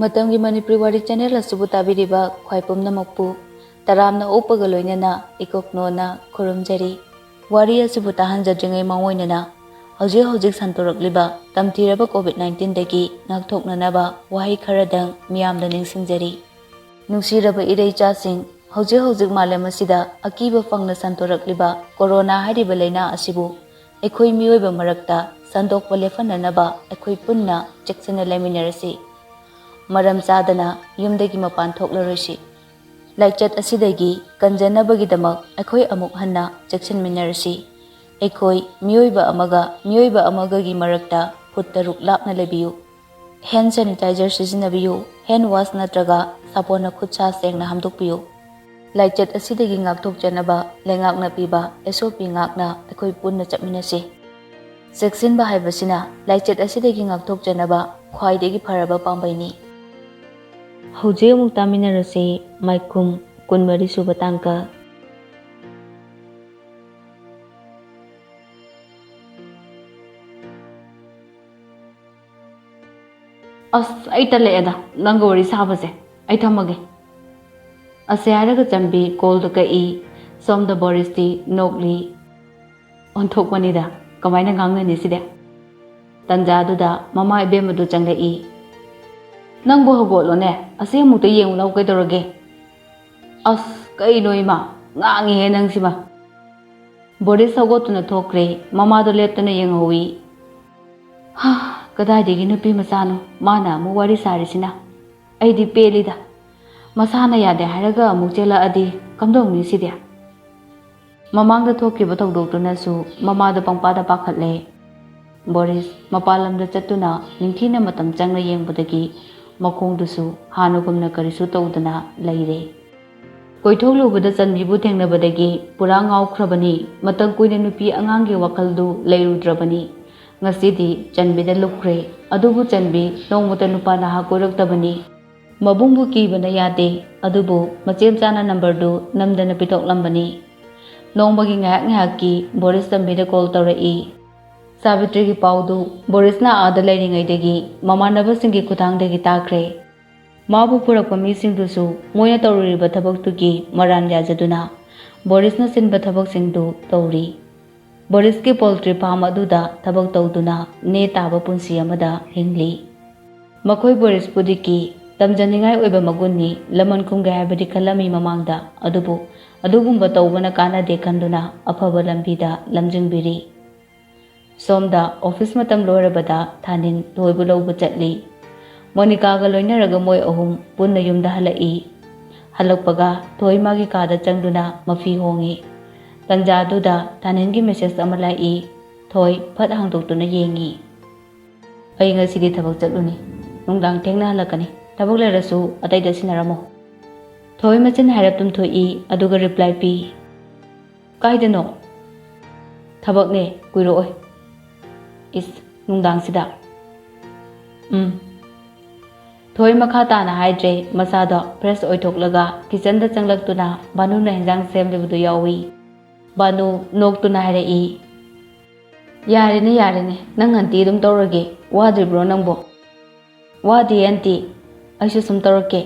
Matamgi Manipuri Wari channel asubu tabiriba khwai pumnamakpu taramna upaga loinana ikoknona khurumjari wari asubu tahanjadringai mangoinana hojik santorakliba tamthiraba COVID-19 dagi ngakthoknanaba wahi kharadang miyamda ningsingjari nungsiraba irei-chasing hojik malem asida akiba fangna santorakliba corona hariba laina asibu ekhoi miyoiba marakta sandokpa lefananaba ekhoi punna cheksana laiminarasi maram chadana yumdagi mapan thoklaroi laichat asidagi kanjanabagidamak ekhoi amuk hanna cheksanminarasi ekhoi miyoiba amaga gi marakta phut taruk lapna lebiyu hand sanitizer sijinabiyu hand wash natraga sapona khutsa sengna hamdokpiyu laichat asidagi ngakthokjanaba lengakna piba SOP ngakna ekhoi punna chapminasi seksinba haibasina laichat asidagi ngakthokjanaba khwaidagi pharaba pambaini Hojik amuk taminarasi Maikhum kunmari suba tangka ai taleeda nanga wari sabase ai thamage ase haraga chambi call da kai som da boristi nokli onthokmanida kamaina ngangani side tanja duda mama ibemadu changai nang bo hogolo ne ase mukta yengu lau kai dorage kai noima ngangi he nang sima boris hogotuna thokre mama do leptana yengowi ha kadai nupi masano mana mu wari sarisina aidi pelida masana yade haraga amuk chela adi kamdongni sidia mamangda thokriba thokdoktuna su mama da pangpada pakhatle boris mapalamda chattuna ningthina matam changna yengbudagi makhongdusu hanugumna karisu tawdana leire koitholubada chanbibu thengnabadagi pura ngaukrabani matang kuina nupi angangi wakaldu leirudrabani ngasidi chanbida lukre adubu chanbi nongmuta nupa naha koraktabani mabungbu kibana yade adubu machem chana number du namdana pitoklambani nongmagi ngahak ki boris tambida call tawrai Savitri ki paudu borisna ada lairingaidagi mamanabasinggi kuthangdagi takre mabu purakpa misingdusu moina tawririba thabaktugi maran yajaduna borisna sinba thabaksingdu tawri Boris ki poultry farm aduda thabak tawduna ne taba punsi amada hingli makhoi Boris pudiki tamjaningai oiba magunni laman khumga habadi khalami mamangda adugumba tawbana kana dekhanduna afaba lambida lamjingbiri somda office matam loirabada thanin toibu lawbu chatli Monica ga loinaraga moi ahum punna yumda halai halakpaga thoi magi kada changduna mafi hongi tanja duda thaningi message amalai thoi phat hangdoktuna yengi ai ngasidi thabak chatluni nungdang thengna halakani thabak lerasu ataida sinaramo thoi machin haraptum thoi aduga reply pi kaidano thabak ne kuiro oi is nungdang sida thoi makha tana haidre masada press oithoklaga kitchen da changlaktuna banu na henjang semlebudu yawi banu noktuna harai yarene nang anti dum tawrage wadribro nangbo wadi anti aishu sum tawrake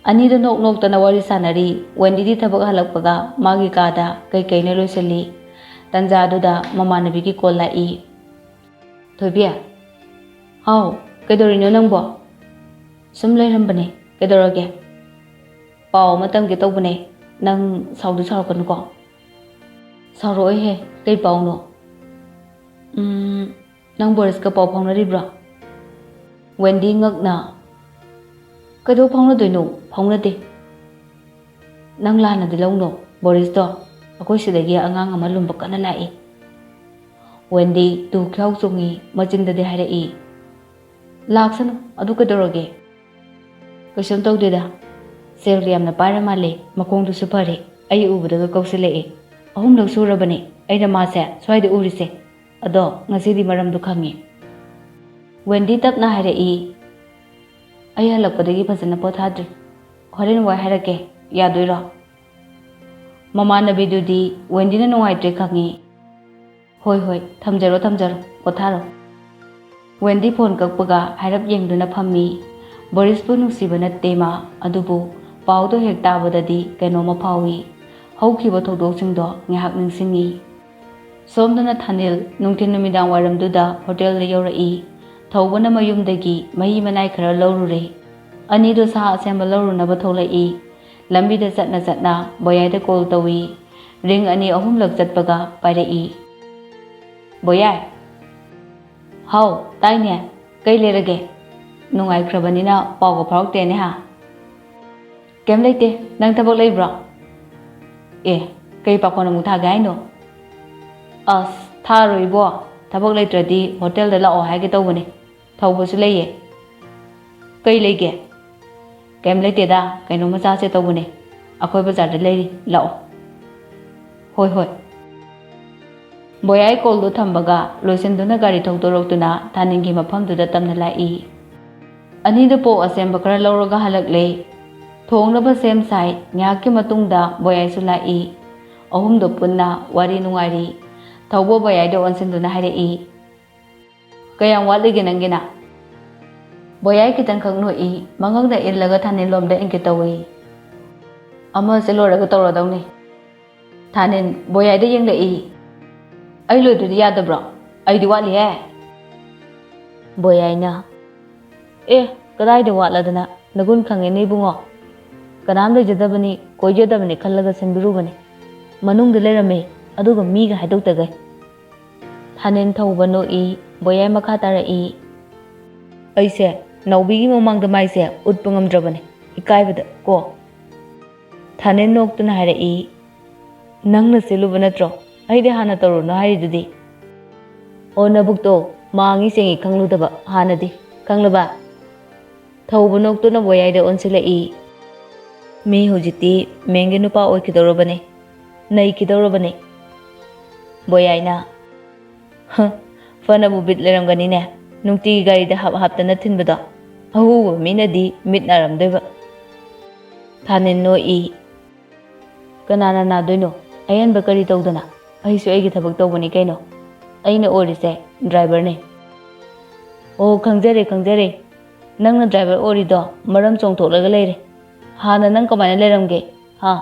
ani do noktana wari sanari wendi thabak halakpaga magi kada kai na loisali tanja duda mamanabi ki call lai thoibia hau kedorino nangbo sum leirambane kedorage paw matam ge tawbane nang saudu sarakanu ko saroi he kai pawno nang Boris ka paw phawnaribra Wendy ngakna kado phawnadoino phawnade nang lana de lawno Boris do akoi sidagi angang ama lumba kana lai Wendy tu khyaw chungi machinda de harai laksanu adu kadorage kasam tawdeda selriam na paramale makongdu su phare ai ubudaga kausile ahum lak surabane aina mase swaide urise ado ngasidi maramdu khangi Wendy tapna harai ai halakpadagi phasana pothadri horen wa harake yadoira mamanabidudi Wendy na nuaitre khangi hoi thamjaro potharo Wendy phone kakpaga harap yengduna phammi ꯕꯣꯔꯤꯁꯄꯨ ꯅꯨꯡꯁꯤꯕ ꯅꯠꯇꯦ ꯃꯥ ꯑꯗꯨꯕꯨ ꯄꯥꯎꯗꯣ ꯍꯦꯛ ꯇꯥꯕꯗꯗꯤ ꯀꯩꯅꯣꯝꯃ ꯐꯥꯎꯏ ꯍꯧꯈꯤꯕ ꯊꯧꯗꯣꯛꯁꯤꯡꯗꯣ ꯉꯥꯏꯍꯥꯛ ꯅꯤꯡꯁꯤꯡꯉꯤ ꯁꯣꯝꯗꯅ ꯊꯥꯅꯤꯜ ꯅꯨꯡꯊꯤꯜ ꯅꯨꯃꯤꯗꯥꯡ ꯋꯥꯏꯔꯝꯗꯨꯗ ꯍꯣꯇꯦꯜꯗ ꯌꯧꯔꯛꯏ ꯊꯧꯕꯅ ꯃꯌꯨꯝꯗꯒꯤ ꯃꯍꯤ ꯃꯅꯥꯏ ꯈꯔ ꯂꯧꯔꯨꯔꯦ ꯑꯅꯤꯗꯣ ꯁꯥ ꯑꯁꯦꯝꯕ ꯂꯧꯔꯨꯅꯕ ꯊꯣꯛꯂꯛꯏ ꯂꯝꯕꯤꯗ ꯆꯠꯅ ꯕꯣꯌꯥꯏꯗ ꯀꯣꯜ ꯇꯧꯏ ꯔꯤꯡ 2-3ꯂꯛ ꯆꯠꯄꯒ ꯄꯥꯏꯔꯛꯏ ꯕꯣꯌꯥꯏ ꯍꯥꯎ ꯇꯥꯏꯅꯦ ꯀꯩ ꯂꯩꯔꯒꯦ ꯅꯨꯡꯉꯥꯏꯈ꯭ꯔꯕꯅꯤꯅ ꯄꯥꯎꯒ ꯐꯥꯎꯔꯛꯇꯦꯅꯦ ꯍꯥ ꯀꯩꯝ ꯂꯩꯇꯦ ꯅꯪ ꯊꯕꯛ ꯂꯩꯕ꯭ꯔꯣ ꯑꯦ ꯀꯩ ꯄꯥꯈꯣꯟ ꯑꯃꯨꯛ ꯊꯥꯒꯦ ꯍꯥꯏꯅꯣ ꯑꯁ ꯊꯥꯔꯣꯏꯕꯣ ꯊꯕꯛ ꯂꯩꯇ꯭ꯔꯗꯤ ꯍꯣꯇꯦꯜꯗ ꯂꯥꯛꯑꯣ ꯍꯥꯏꯒꯦ ꯇꯧꯕꯅꯦ ꯊꯧꯕꯁꯨ ꯂꯩꯌꯦ ꯀꯩ ꯂꯩꯒꯦ ꯀꯩꯝ ꯂꯩꯇꯦꯗ ꯀꯩꯅꯣꯝꯃ ꯆꯥꯁꯦ ꯇꯧꯕꯅꯦ ꯑꯩꯈꯣꯏ ꯕꯖꯥꯔꯗ ꯂꯩꯔꯤ ꯂꯥꯛꯑꯣ ꯍꯣꯏ ꯍꯣꯏ ꯕꯣꯌꯥꯏ ꯀꯣꯜꯗꯣ ꯊꯝꯕꯒ ꯂꯣꯏꯁꯤꯟꯗꯨꯅ ꯒꯥꯔꯤ ꯊꯧꯗꯣꯔꯛꯇꯨꯅ ꯊꯥꯅꯤꯡꯒꯤ ꯃꯐꯝꯗꯨꯗ ꯇꯝꯅ ꯂꯥꯛꯏ ꯑꯅꯤꯗꯨ ꯄꯣꯛ ꯑꯁꯦꯝꯕ ꯈꯔ ꯂꯧꯔꯒ ꯍꯜꯂꯛꯂꯦ ꯊꯣꯡꯅꯕ ꯁꯦꯝ ꯁꯥꯏ ꯉꯥꯏꯍꯥꯛꯀꯤ ꯃꯇꯨꯡꯗ ꯕꯣꯌꯥꯏꯁꯨ ꯂꯥꯛꯏ ꯑꯍꯨꯝꯗꯣ ꯄꯨꯟꯅ ꯋꯥꯔꯤ ꯅꯨꯡꯉꯥꯏꯔꯤ ꯊꯧꯕ ꯕꯣꯌꯥꯏꯗ ꯑꯣꯟꯁꯤꯟꯗꯨꯅ ꯍꯥꯏꯔꯛꯏ ꯀꯌꯥꯝ ꯋꯥꯠꯂꯤꯒꯦ ꯅꯪꯒꯤꯅ ꯕꯣꯌꯥꯏ ꯈꯤꯇꯪꯈꯛ ꯅꯣꯛꯏ ꯃꯉꯛꯅ ꯏꯜꯂꯒ ꯊꯥꯅꯤꯜꯂꯣꯝꯗ ꯏꯪꯒꯤꯠ ꯇꯧꯏ ꯑꯃꯁꯦ ꯂꯣꯏꯔꯒ ꯇꯧꯔꯗꯧꯅꯤ ꯊꯥꯅꯤꯜ ꯕꯣꯌꯥꯏꯗ ꯌꯦꯡꯂꯛꯏ ꯑꯩ ꯂꯣꯏꯗ꯭ꯔꯗꯤ ꯌꯥꯗꯕ꯭ꯔꯣ ꯑꯩꯗꯤ ꯋꯥꯠꯂꯤꯍꯦ ꯕꯣꯌꯥꯏꯅ ꯑꯦ ꯀꯗꯥꯏꯗ ꯋꯥꯠꯂꯗꯅ ꯅꯒꯨꯟ ꯈꯪꯉꯦꯅꯦ ꯏꯕꯨꯡꯉꯣ ꯀꯅꯥꯝ ꯂꯩꯖꯗꯕꯅꯤ ꯀꯣꯏꯖꯗꯕꯅꯤ ꯈꯜꯂꯒ ꯁꯤꯟꯕꯤꯔꯨꯕꯅꯤ ꯃꯅꯨꯡꯗ ꯂꯩꯔꯝꯃꯦ ꯑꯗꯨꯒ ꯃꯤꯒ ꯍꯥꯏꯗꯣꯛꯇꯒꯩ ꯊꯥꯅꯤꯜ ꯊꯧꯕ ꯅꯣꯛꯏ ꯕꯣꯌꯥꯏ ꯃꯈꯥ ꯇꯥꯔꯛꯏ ꯑꯩꯁꯦ ꯅꯥꯎꯕꯤꯒꯤ ꯃꯃꯥꯡꯗ ꯃꯥꯏꯁꯦ ꯎꯠꯄ ꯉꯝꯗ꯭ꯔꯕꯅꯤ ꯏꯀꯥꯏꯕꯗ ꯀꯣ ꯊꯥꯅꯤꯜ ꯅꯣꯛꯇꯨꯅ ꯍꯥꯏꯔꯛꯏ ꯅꯪꯅ ꯆꯦꯜꯂꯨꯕ ꯅꯠꯇ꯭ꯔꯣ ꯑꯩꯗꯤ ꯍꯥꯟꯅ ꯇꯧꯔꯨꯅꯣ ꯍꯥꯏꯔꯤꯗꯨꯗꯤ ꯑꯣ ꯅꯕꯨꯛꯇꯣ ꯃꯥꯡꯉꯤ ꯆꯦꯡꯉꯤ ꯈꯪꯂꯨꯗꯕ ꯍꯥꯟꯅꯗꯤ ꯈꯪꯂꯕ ꯊꯧꯕ ꯅꯣꯛꯇꯨꯅ ꯕꯣꯌꯥꯏꯗ ꯑꯣꯟꯁꯤꯜꯂꯛꯏ ꯃꯤ ꯍꯧꯖꯤꯛꯇꯤ ꯃꯦꯡꯒꯤ ꯅꯨꯄꯥ ꯑꯣꯏꯈꯤꯗꯧꯔꯕꯅꯤ ꯅꯩꯈꯤꯗꯧꯔꯕꯅꯤ ꯕꯣꯌꯥꯏꯅ ꯐꯅꯕꯨ ꯕꯤꯠ ꯂꯩꯔꯝꯒꯅꯤꯅꯦ ꯅꯨꯡꯇꯤꯒꯤ ꯒꯥꯔꯤꯗ ꯍꯥꯞꯇꯅ ꯊꯤꯟꯕꯗꯣ ꯑꯍꯨꯕ ꯃꯤꯅꯗꯤ ꯃꯤꯠ ꯅꯥꯔꯝꯗꯣꯏꯕ ꯊꯥꯅꯤꯜ ꯅꯣꯛꯏ ꯀꯅꯥꯅ ꯅꯥꯗꯣꯏꯅꯣ ꯑꯍꯦꯟꯕ ꯀꯔꯤ ꯇꯧꯗꯅ ꯑꯩꯁꯨ ꯑꯩꯒꯤ ꯊꯕꯛ ꯇꯧꯕꯅꯤ ꯀꯩꯅꯣ ꯑꯩꯅ ꯑꯣꯏꯔꯤꯁꯦ ꯗ꯭ꯔꯥꯏꯚꯔꯅꯦ ꯑꯣ ꯈꯪꯖꯔꯦ ꯅꯪꯅ ꯗ꯭ꯔꯥꯏꯚꯔ ꯑꯣꯏꯔꯤꯗꯣ ꯃꯔꯝ ꯆꯣꯡꯊꯣꯛꯂꯒ ꯂꯩꯔꯦ ꯍꯥꯟꯅ ꯅꯪ ꯀꯃꯥꯏꯅ ꯂꯩꯔꯝꯒꯦ ꯍꯥ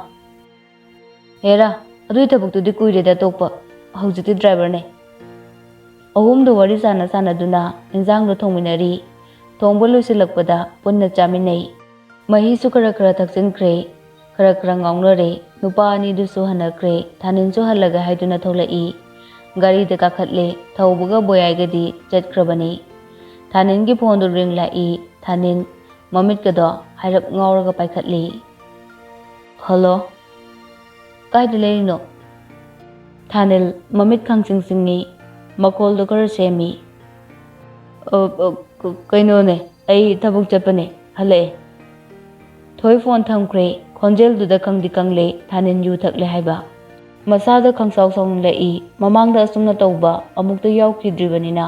ꯍꯦꯔꯥ ꯑꯗꯨꯏ ꯊꯕꯛꯇꯨꯗꯤ ꯀꯨꯏꯔꯦꯗ ꯇꯣꯛꯄ ꯍꯧꯖꯤꯛꯇꯤ ꯗ꯭ꯔꯥꯏꯚꯔꯅꯦ ꯑꯍꯨꯝꯗꯣ ꯋꯥꯔꯤ ꯁꯥꯟꯅꯗꯨꯅ ꯏꯟꯖꯥꯡꯗꯣ ꯊꯣꯡꯃꯤꯟꯅꯔꯤ ꯊꯣꯡꯕ ꯂꯣꯏꯁꯤꯜꯂꯛꯄꯗ ꯄꯨꯟꯅ ꯆꯥꯃꯤꯟꯅꯩ ꯃꯍꯤꯁꯨ ꯈꯔ ꯊꯛꯆꯤꯟꯈ꯭ꯔꯦ ꯈꯔ ꯉꯥꯎꯅꯔꯦ ꯅꯨꯄꯥ ꯑꯅꯤꯗꯨꯁꯨ ꯍꯟꯅꯈ꯭ꯔꯦ ꯊꯥꯅꯤꯜꯁꯨ ꯍꯜꯂꯒ ꯍꯥꯏꯗꯨꯅ ꯊꯣꯛꯂꯛꯏ ꯒꯥꯔꯤꯗ ꯀꯥꯈꯠꯂꯦ ꯊꯧꯕꯒ ꯕꯣꯌꯥꯏꯒꯗꯤ ꯆꯠꯈ꯭ꯔꯕꯅꯤ ꯊꯥꯅꯤꯜꯒꯤ ꯐꯣꯟꯗꯨ ꯔꯤꯡ ꯂꯥꯛꯏ ꯊꯥꯅꯤꯜ ꯃꯃꯤꯠꯀꯗꯣ ꯍꯥꯏꯔꯞ ꯉꯥꯎꯔꯒ ꯄꯥꯏꯈꯠꯂꯤ ꯍꯜꯂꯣ ꯀꯥꯏꯗ ꯂꯩꯔꯤꯅꯣ ꯊꯥꯅꯤꯜ ꯃꯃꯤꯠ ꯈꯪꯁꯤꯡ ꯃꯈꯣꯜꯗꯣ ꯈꯔ ꯁꯦꯝꯃꯤ ꯀꯩꯅꯣꯅꯦ ꯑꯩ ꯊꯕꯛ ꯆꯠꯄꯅꯦ ꯍꯜꯂꯛꯑꯦ ꯊꯣꯏ ꯐꯣꯟ ꯊꯝꯈ꯭ꯔꯦ ꯈꯣꯟꯖꯦꯜꯗꯨꯗ ꯀꯪꯂꯦ ꯊꯥꯅꯤꯜ ꯌꯨ ꯊꯛꯂꯦ ꯍꯥꯏꯕ ꯃꯁꯥꯗ ꯈꯪꯁꯥꯎ ꯁꯥꯎꯅꯤꯡꯂꯛꯏ ꯃꯃꯥꯡꯗ ꯑꯁꯨꯝꯅ ꯇꯧꯕ ꯑꯃꯨꯛꯇ ꯌꯥꯎꯈꯤꯗ꯭ꯔꯤꯕꯅꯤꯅ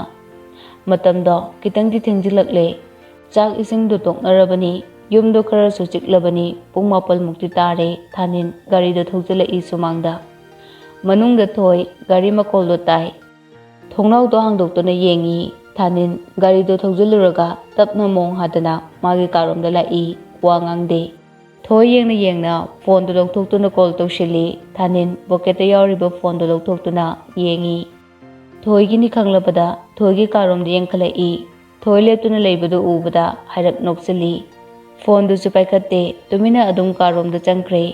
ꯃꯇꯝꯗꯣ ꯈꯤꯇꯪꯗꯤ ꯊꯦꯡꯖꯤꯜꯂꯛꯂꯦ ꯆꯥꯛ ꯏꯁꯤꯡꯗꯣ ꯇꯣꯛꯅꯔꯕꯅꯤ ꯌꯨꯝꯗꯣ ꯈꯔꯁꯨ ꯆꯤꯛꯂꯕꯅꯤ ꯄꯨꯡ 4 ꯇꯥꯔꯦ ꯊꯥꯅꯤꯜ ꯒꯥꯔꯤꯗꯣ ꯊꯧꯖꯤꯜꯂꯛꯏ ꯁꯨꯃꯥꯡꯗ ꯃꯅꯨꯡꯗ ꯊꯣꯏ ꯒꯥꯔꯤ ꯃꯈꯣꯜꯗꯣ ꯇꯥꯏ ꯊꯣꯡꯅꯥꯎꯗꯣ ꯍꯥꯡꯗꯣꯛꯇꯨꯅ ꯌꯦꯡꯉꯤ ꯊꯥꯅꯤꯜ ꯒꯥꯔꯤꯗꯣ ꯊꯧꯖꯤꯜꯂꯨꯔꯒ ꯇꯞꯅ ꯃꯣꯡ ꯍꯥꯗꯅ ꯃꯥꯒꯤ ꯀꯥꯔꯣꯝꯗ ꯂꯥꯛꯏ ꯋꯥ ꯉꯥꯡꯗꯦ ꯊꯣꯏ ꯌꯦꯡꯅ ꯐꯣꯟꯗꯣ ꯂꯧꯊꯣꯛꯇꯨꯅ ꯀꯣꯜ ꯇꯧꯁꯤꯜꯂꯤ ꯊꯥꯅꯤꯜ ꯄꯣꯀꯦꯠꯇ ꯌꯥꯎꯔꯤꯕ ꯐꯣꯟꯗꯣ ꯂꯧꯊꯣꯛꯇꯨꯅ ꯌꯦꯡꯉꯤ ꯊꯣꯏꯒꯤꯅꯤ ꯈꯪꯂꯕꯗ ꯊꯣꯏꯒꯤ ꯀꯥꯔꯣꯝꯗ ꯌꯦꯡꯈꯠꯂꯛꯏ ꯊꯣꯏ ꯂꯦꯞꯇꯨꯅ ꯂꯩꯕꯗꯨ ꯎꯕꯗ ꯍꯥꯏꯔꯞ ꯅꯣꯛꯆꯜꯂꯤ ꯐꯣꯟꯗꯨꯁꯨ ꯄꯥꯏꯈꯠꯇꯦ ꯇꯨꯃꯤꯟꯅ ꯑꯗꯨꯝ ꯀꯥꯔꯣꯝꯗ ꯆꯪꯈ꯭ꯔꯦ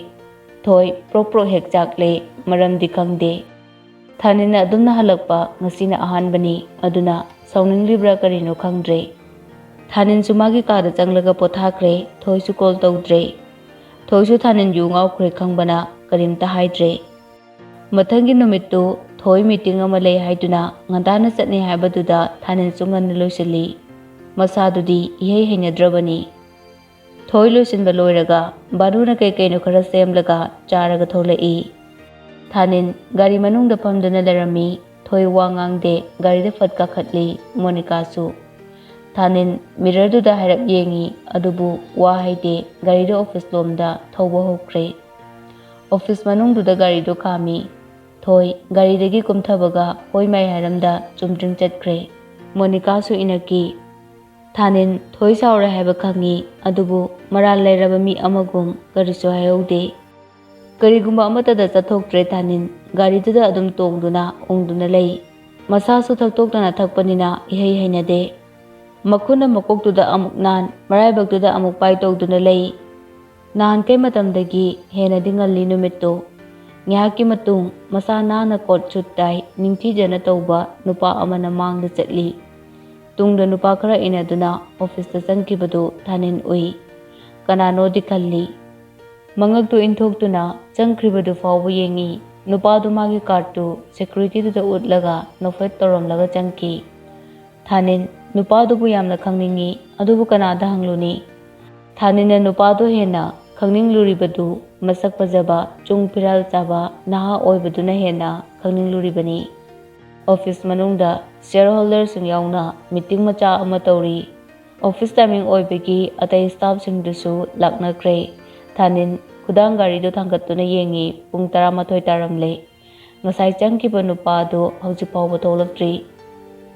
ꯊꯣꯏ ꯄ꯭ꯔꯣꯛ ꯍꯦꯛ ꯆꯥꯛꯂꯦ ꯃꯔꯝꯗꯤ ꯈꯪꯗꯦ ꯊꯥꯅꯤꯜꯅ ꯑꯗꯨꯝꯅ ꯍꯜꯂꯛꯄ ꯉꯁꯤꯅ ꯑꯍꯥꯟꯕꯅꯤ ꯑꯗꯨꯅ ꯁꯥꯎꯅꯤꯡꯂꯤꯕ꯭ꯔꯥ ꯀꯔꯤꯅꯣ ꯈꯪꯗ꯭ꯔꯦ ꯊꯥꯅꯤꯜꯁꯨ ꯃꯥꯒꯤ ꯀꯥꯗ ꯆꯪꯂꯒ ꯄꯣꯊꯥꯈ꯭ꯔꯦ ꯊꯣꯏꯁꯨ ꯀꯣꯜ ꯇꯧꯗ꯭ꯔꯦ ꯊꯣꯏꯁꯨ ꯊꯥꯅꯤꯜ ꯌꯨ ꯉꯥꯎꯈ꯭ꯔꯦ ꯈꯪꯕꯅ ꯀꯔꯤꯝꯇ ꯍꯥꯏꯗ꯭ꯔꯦ ꯃꯊꯪꯒꯤ ꯅꯨꯃꯤꯠꯇꯨ ꯊꯣꯏ ꯃꯤꯇꯤꯡ ꯑꯃ ꯂꯩ ꯍꯥꯏꯗꯨꯅ ꯉꯟꯇꯥꯅ ꯆꯠꯅꯤ ꯍꯥꯏꯕꯗꯨꯗ ꯊꯥꯅꯤꯜꯁꯨ ꯉꯟꯅ ꯂꯣꯏꯁꯤꯜꯂꯤ ꯃꯁꯥꯗꯨꯗꯤ ꯏꯍꯩ ꯍꯩꯅꯗ꯭ꯔꯕꯅꯤ ꯊꯣꯏ ꯂꯣꯏꯁꯤꯟꯕ ꯂꯣꯏꯔꯒ ꯕꯥꯅꯨꯅ ꯀꯩꯅꯣ khara semlaga charaga tholai Thanin gari manungda phamduna lerami thoi wa ngangde gari da phat kakhatli Monica su Thanin mirror du da harap yengi adubu wa haide gari da office lomda thoba hokre office manung du da gari do kami thoi gari dagi kumthabaga hoi mai haramda chumdring chatkre Monica su inaki ꯊꯥꯅꯤꯟ ꯊꯣꯏ ꯁꯥꯎꯔꯦ ꯍꯥꯏꯕ ꯈꯪꯉꯤ ꯑꯗꯨꯕꯨ ꯃꯔꯥꯜ ꯂꯩꯔꯕ ꯃꯤ ꯑꯃꯒꯨꯝ ꯀꯔꯤꯁꯨ ꯍꯥꯏꯍꯧꯗꯦ꯫ ꯀꯔꯤꯒꯨꯝꯕ ꯑꯃꯠꯇꯗ ꯆꯠꯊꯣꯛꯇ꯭ꯔꯦ ꯊꯥꯅꯤꯟ ꯒꯥꯔꯤꯗꯨꯗ ꯑꯗꯨꯝ ꯇꯣꯡꯗꯨꯅ ꯎꯪꯗꯨꯅ ꯂꯩ꯫ ꯃꯁꯥꯁꯨ ꯊꯛꯇꯣꯛꯇꯅ ꯊꯛꯄꯅꯤꯅ ꯏꯍꯩ ꯍꯩꯅꯗꯦ꯫ ꯃꯈꯨꯠꯅ ꯃꯀꯣꯛꯇꯨꯗ ꯑꯃꯨꯛ ꯅꯥꯟ ꯃꯔꯥꯏꯕꯛꯇꯨꯗ ꯑꯃꯨꯛ ꯄꯥꯏ ꯇꯧꯗꯨꯅ ꯂꯩ꯫ ꯅꯍꯥꯟꯈꯩ ꯃꯇꯝꯗꯒꯤ ꯍꯦꯟꯅꯗꯤ ꯉꯜꯂꯤ ꯅꯨꯃꯤꯠꯇꯨ꯫ ꯉꯥꯏꯍꯥꯛꯀꯤ ꯃꯇꯨꯡ ꯃꯁꯥ ꯅꯥꯟꯅ ꯀꯣꯠ ꯁꯨꯠ ꯇꯥꯏ ꯅꯤꯡꯊꯤꯖꯅ ꯇꯧꯕ ꯅꯨꯄꯥ ꯑꯃꯅ ꯃꯥꯡꯗ ꯆꯠꯂꯤ꯫ ꯇꯨꯡꯗ ꯅꯨꯄꯥ ꯈꯔ ꯏꯟꯅꯗꯨꯅ ꯑꯣꯐꯤꯁꯇ ꯆꯪꯈꯤꯕꯗꯨ ꯊꯥꯅꯤꯟ ꯎꯏ꯫ ꯀꯅꯥꯅꯣꯗꯤ ꯈꯜꯂꯤ꯫ ꯃꯉꯛꯇꯨ ꯏꯟꯊꯣꯛꯇꯨꯅ ꯆꯪꯈ꯭ꯔꯤꯕꯗꯨ ꯐꯥꯎꯕ ꯌꯦꯡꯉꯤ꯫ ꯅꯨꯄꯥꯗꯨ ꯃꯥꯒꯤ ꯀꯥꯔꯠꯇꯨ ꯁꯦꯀ꯭ꯌꯨꯔꯤꯇꯤꯗꯨꯗ ꯎꯠꯂꯒ ꯅꯣꯛꯐꯦꯠ ꯇꯧꯔꯝꯂꯒ ꯆꯪꯈꯤ꯫ ꯊꯥꯅꯤꯟ ꯅꯨꯄꯥꯗꯨꯕꯨ ꯌꯥꯝꯅ ꯈꯪꯅꯤꯡꯉꯤ ꯑꯗꯨꯕꯨ ꯀꯅꯥꯗ ꯍꯪꯂꯨꯅꯤ? ꯊꯥꯅꯤꯟꯅ ꯅꯨꯄꯥꯗꯨ ꯍꯦꯟꯅ ꯈꯪꯅꯤꯡꯂꯨꯔꯤꯕꯗꯨ ꯃꯁꯛ ꯐꯖꯕ ꯆꯨꯡ ꯐꯤꯔꯥꯜ ꯆꯥꯕ ꯅꯍꯥ ꯑꯣꯏꯕꯗꯨꯅ ꯍꯦꯟꯅ ꯈꯪꯅꯤꯡꯂꯨꯔꯤꯕꯅꯤ꯫ ꯑꯣꯐꯤꯁ ꯃꯅꯨꯡꯗ ꯁꯤꯌꯔ ꯍꯣꯜꯗꯔꯁꯤꯡ ꯌꯥꯎꯅ ꯃꯤꯇꯤꯡ ꯃꯆꯥ ꯑꯃ ꯇꯧꯔꯤ꯫ ꯑꯣꯐꯤꯁ ꯇꯥꯏꯃꯤꯡ ꯑꯣꯏꯕꯒꯤ ꯑꯇꯩ ꯁ꯭ꯇꯥꯐꯁꯤꯡꯗꯨꯁꯨ ꯂꯥꯛꯅꯈ꯭ꯔꯦ꯫ ꯊꯥꯅꯤꯟ ꯈꯨꯗꯥꯡ ꯒꯥꯔꯤꯗꯨ ꯊꯥꯡꯒꯠꯇꯨꯅ ꯌꯦꯡꯉꯤ꯫ ꯄꯨꯡ 11 ꯇꯥꯔꯝꯂꯦ꯫ ꯉꯁꯥꯏ ꯆꯪꯈꯤꯕ ꯅꯨꯄꯥꯗꯨ ꯍꯧꯖꯤꯛ ꯐꯥꯎꯕ ꯊꯣꯛꯂꯛꯇ꯭ꯔꯤ꯫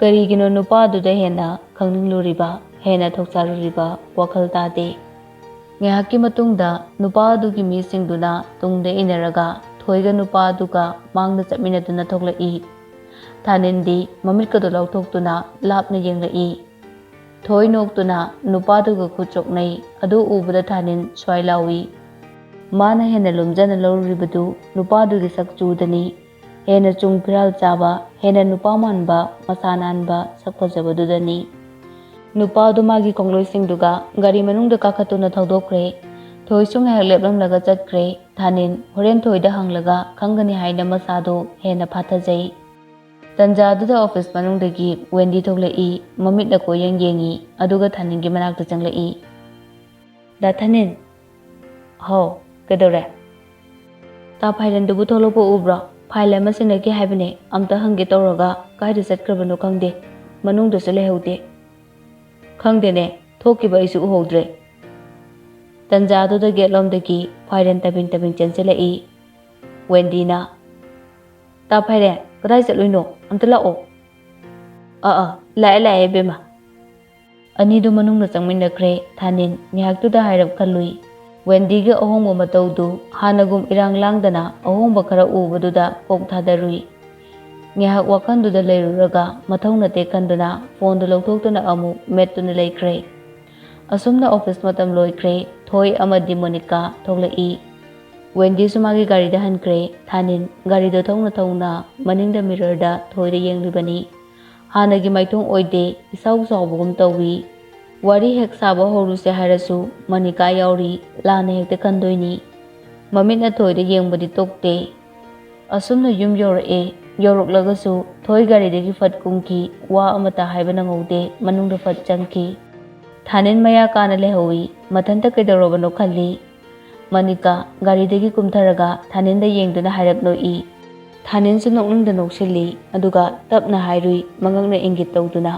ꯀꯔꯤꯒꯤꯅꯣ ꯅꯨꯄꯥꯗꯨꯗ ꯍꯦꯟꯅ ꯈꯪꯅꯤꯡꯂꯨꯔꯤꯕ ꯍꯦꯟꯅ ꯊꯧꯁꯥꯔꯨꯔꯤꯕ ꯋꯥꯈꯜ ꯇꯥꯗꯦ꯫ ꯉꯥꯏꯍꯥꯛꯀꯤ ꯃꯇꯨꯡꯗ ꯅꯨꯄꯥ ꯑꯗꯨꯒꯤ ꯃꯤꯁꯤꯡꯗꯨꯅ ꯇꯨꯡꯗ ꯏꯟꯅꯔꯒ ꯊꯣꯏꯒ ꯅꯨꯄꯥ ꯑꯗꯨꯒ ꯃꯥꯡꯗ ꯆꯠꯃꯤꯟꯅꯗꯨꯅ ꯊꯣꯛꯂꯛꯏ꯫ ꯊꯥꯅꯤꯟꯗꯤ ꯃꯃꯤꯠꯀꯗꯨ ꯂꯥꯎꯊꯣꯛꯇꯨꯅ ꯂꯥꯞꯅ ꯌꯦꯡꯂꯛꯏ꯫ ꯊꯣꯏ ꯅꯣꯛꯇꯨꯅ ꯅꯨꯄꯥꯗꯨꯒ ꯈꯨꯠ ꯆꯣꯛꯅꯩ꯫ ꯑꯗꯨ ꯎꯕꯗ ꯊꯥꯅꯤꯟ ꯁ꯭ꯋꯥꯏ ꯂꯥꯎꯏ꯫ ꯃꯥꯅ ꯍꯦꯟꯅ ꯂꯨꯝꯖꯅ ꯂꯧꯔꯨꯔꯤꯕꯗꯨ ꯅꯨꯄꯥꯗꯨꯒꯤ ꯁꯛꯆꯨꯗꯅꯤ꯫ ꯍꯦꯟꯅ ꯆꯨꯡ ꯐꯤꯔꯥꯜ ꯆꯥꯕ ꯍꯦꯟꯅ ꯅꯨꯄꯥ ꯃꯥꯟꯕ ꯃꯁꯥ ꯅꯥꯟꯕ ꯁꯛ ꯐꯖꯕꯗꯨꯗꯅꯤ꯫ ꯅꯨꯄꯥꯗꯨ ꯃꯥꯒꯤ ꯈꯣꯡꯂꯣꯏꯁꯤꯡꯗꯨꯒ ꯒꯥꯔꯤ ꯃꯅꯨꯡꯗ ꯀꯥꯈꯠꯇꯨꯅ ꯊꯧꯗꯣꯛꯈ꯭ꯔꯦ꯫ ꯊꯣꯏꯁꯨ ꯉꯥꯏꯍꯥꯛ ꯂꯦꯞꯂꯝꯂꯒ ꯆꯠꯈ꯭ꯔꯦ꯫ ꯊꯥꯅꯤꯟ ꯍꯣꯔꯦꯟ ꯊꯣꯏꯗ ꯍꯪꯂꯒ ꯈꯪꯒꯅꯤ ꯍꯥꯏꯅ ꯃꯁꯥꯗꯨ ꯍꯦꯟꯅ ꯐꯥꯊꯖꯩ꯫ ꯇꯟꯖꯥꯗꯨꯗ ꯑꯣꯐꯤꯁ ꯃꯅꯨꯡꯗꯒꯤ ꯋꯦꯟꯗꯤ ꯊꯣꯛꯂꯛꯏ꯫ ꯃꯃꯤꯠꯅ ꯀꯣꯏꯌꯦꯡ ꯌꯦꯡꯉꯤ ꯑꯗꯨꯒ ꯊꯥꯅꯤꯟꯒꯤ ꯃꯅꯥꯛꯇ ꯆꯪꯂꯛꯏ꯫ ꯗꯥ ꯊꯥꯅꯤꯟ꯫ ꯍꯥꯎ ꯀꯩꯗꯧꯔꯦ? ꯇꯥ ꯐꯥꯏꯂꯦꯟꯗꯨꯕꯨ ꯊꯣꯛꯂꯛꯄ ꯎꯕ꯭ꯔꯣ? ꯐꯥꯏꯜ ꯑꯃ ꯁꯤꯟꯅꯒꯦ ꯍꯥꯏꯕꯅꯦ ꯑꯝꯇ ꯍꯪꯒꯦ ꯇꯧꯔꯒ ꯀꯥꯏꯗ ꯆꯠꯈ꯭ꯔꯕꯅꯣ ꯈꯪꯗꯦ꯫ ꯃꯅꯨꯡꯗꯁꯨ ꯂꯩꯍꯧꯗꯦ꯫ ꯈꯪꯗꯦꯅꯦ ꯊꯣꯛꯈꯤꯕ ꯑꯩꯁꯨ ꯎꯍꯧꯗ꯭ꯔꯦ꯫ ꯇꯟꯖꯥꯗꯨꯗ ꯒꯦꯠꯂꯣꯝꯗꯒꯤ ꯐꯥꯏꯔꯦꯟ ꯇꯕꯤꯡ ꯇꯕꯤꯡ ꯆꯦꯟꯁꯤꯜꯂꯛꯏ꯫ ꯋꯦꯟꯗꯤꯅ ꯇꯥ ꯐꯥꯏꯔꯦꯟ ꯀꯗꯥꯏ ꯆꯠꯂꯨꯏꯅꯣ? ꯑꯝꯇ ꯂꯥꯛꯑꯣ꯫ ꯂꯥꯛꯑꯦ ꯏꯕꯦꯝꯃ꯫ ꯑꯅꯤꯗꯨ ꯃꯅꯨꯡꯗ ꯆꯪꯃꯤꯟꯅꯈ꯭ꯔꯦ꯫ ꯊꯥꯅꯤꯟ ꯉꯥꯏꯍꯥꯛꯇꯨꯗ ꯍꯥꯏꯔꯞ ꯈꯜꯂꯨꯏ꯫ ꯋꯦꯟꯗꯤꯒꯤ ꯑꯍꯣꯡꯕ ꯃꯇꯧꯗꯨ ꯍꯥꯟꯅꯒꯨꯝ ꯏꯔꯥꯡ ꯂꯥꯡꯗꯅ ꯑꯍꯣꯡꯕ ꯈꯔ ꯎꯕꯗꯨꯗ ꯀꯣꯛ ꯊꯥꯗꯔꯨꯏ꯫ ꯉꯥꯏꯍꯥꯛ ꯋꯥꯈꯜꯗꯨꯗ ꯂꯩꯔꯨꯔꯒ ꯃꯊꯧ ꯅꯠꯇꯦ ꯈꯟꯗꯨꯅ ꯐꯣꯟꯗꯨ ꯂꯧꯊꯣꯛꯇꯨꯅ ꯑꯃꯨꯛ ꯃꯦꯠꯇꯨꯅ ꯂꯩꯈ꯭ꯔꯦ꯫ ꯑꯁꯨꯝꯅ ꯑꯣꯐꯤꯁ ꯃꯇꯝ ꯂꯣꯏꯈ꯭ꯔꯦ꯫ ꯊꯣꯏ ꯑꯃꯗꯤ ꯃꯣꯅꯤꯀꯥ ꯊꯣꯛꯂꯛꯏ꯫ ꯋꯦꯟꯗꯤꯁꯨ ꯃꯥꯒꯤ ꯒꯥꯔꯤꯗ ꯍꯟꯈ꯭ꯔꯦ꯫ ꯊꯥꯅꯤꯟ ꯒꯥꯔꯤꯗꯣ ꯊꯧꯅ ꯊꯧꯅ ꯃꯅꯤꯡꯗ ꯃꯤꯔꯔꯗ ꯊꯣꯏꯗ ꯌꯦꯡꯂꯤꯕꯅꯤ꯫ ꯍꯥꯟꯅꯒꯤ ꯃꯥꯏꯊꯣꯡ ꯑꯣꯏꯗꯦ ꯏꯁꯥꯎ ꯆꯥꯎꯕꯒꯨꯝ ꯇꯧꯏ꯫ ꯋꯥꯔꯤ ꯍꯦꯛ ꯁꯥꯕ ꯍꯧꯔꯨꯁꯦ ꯍꯥꯏꯔꯁꯨ ꯃꯣꯅꯤꯀꯥ ꯌꯥꯎꯔꯤ ꯂꯥꯟꯅ ꯍꯦꯛꯇ ꯈꯟꯗꯣꯏꯅꯤ꯫ ꯃꯃꯤꯠꯅ ꯊꯣꯏꯗ ꯌꯦꯡꯕꯗꯤ ꯇꯣꯛꯇꯦ꯫ ꯑꯁꯨꯝꯅ ꯌꯨꯝ ꯌꯧꯔꯛꯑꯦ꯫ ꯌꯧꯔꯛꯂꯒꯁꯨ ꯊꯣꯏ ꯒꯥꯔꯤꯗꯒꯤ ꯐꯠ ꯀꯨꯝꯈꯤ꯫ ꯋꯥ ꯑꯃꯠꯇ ꯍꯥꯏꯕ ꯅꯪꯍꯧꯗꯦ ꯃꯅꯨꯡꯗ ꯐꯠ ꯆꯪꯈꯤ꯫ ꯊꯥꯅꯤꯟ ꯃꯌꯥ ꯀꯥꯅ ꯂꯩꯍꯧꯏ꯫ ꯃꯊꯟꯇ ꯀꯩꯗꯧꯔꯕꯅꯣ ꯈꯜꯂꯤ꯫ ꯃꯣꯅꯤꯀꯥ ꯒꯥꯔꯤꯗꯒꯤ ꯀꯨꯝꯊꯔꯒ ꯊꯥꯅꯤꯟꯗ ꯌꯦꯡꯗꯨꯅ ꯍꯥꯏꯔꯞ ꯅꯣꯛꯏ꯫ ꯊꯥꯅꯤꯟꯁꯨ ꯅꯣꯛꯅꯤꯡꯗ ꯅꯣꯛꯁꯤꯜꯂꯤ ꯑꯗꯨꯒ ꯇꯞꯅ ꯍꯥꯏꯔꯨꯏ ꯃꯉꯛꯅ ꯏꯪꯒꯤꯠ ꯇꯧꯗꯨꯅ